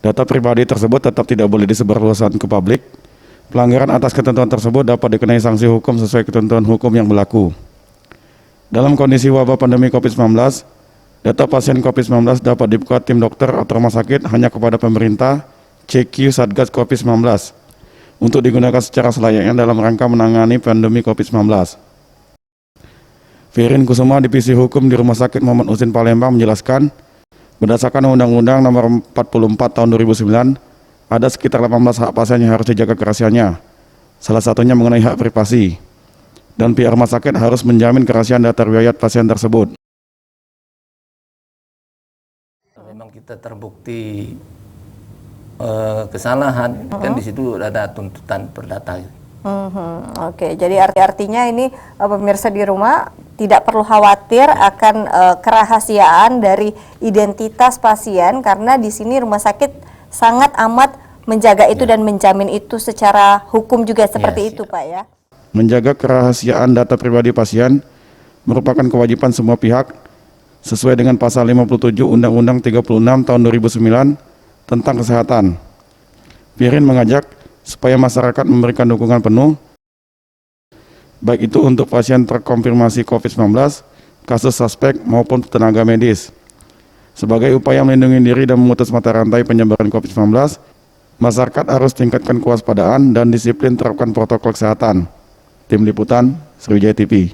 Data pribadi tersebut tetap tidak boleh disebarluaskan ke publik. Pelanggaran atas ketentuan tersebut dapat dikenai sanksi hukum sesuai ketentuan hukum yang berlaku. Dalam kondisi wabah pandemi COVID-19, data pasien COVID-19 dapat dibuka tim dokter atau rumah sakit hanya kepada pemerintah, CQ Satgas COVID-19, untuk digunakan secara selayaknya dalam rangka menangani pandemi COVID-19. Firin Kusuma, Divisi Hukum di Rumah Sakit Muhammad Husin Palembang menjelaskan, berdasarkan Undang-Undang Nomor 44 Tahun 2009, ada sekitar 18 hak pasien yang harus dijaga kerahasiaannya. Salah satunya mengenai hak privasi. Dan pihak rumah sakit harus menjamin kerahasiaan data riwayat pasien tersebut. Memang kita terbukti kesalahan, kan di situ ada tuntutan perdata. Oke, jadi artinya ini pemirsa di rumah tidak perlu khawatir akan kerahasiaan dari identitas pasien, karena di sini rumah sakit sangat amat menjaga itu dan menjamin itu secara hukum juga seperti itu, Pak ya. Menjaga kerahasiaan data pribadi pasien merupakan kewajiban semua pihak sesuai dengan pasal 57 Undang-Undang 36 Tahun 2009 tentang kesehatan. Firin mengajak supaya masyarakat memberikan dukungan penuh, baik itu untuk pasien terkonfirmasi COVID-19, kasus suspek maupun tenaga medis. Sebagai upaya melindungi diri dan memutus mata rantai penyebaran COVID-19, masyarakat harus tingkatkan kewaspadaan dan disiplin terapkan protokol kesehatan. Tim Liputan, Sriwijaya TV.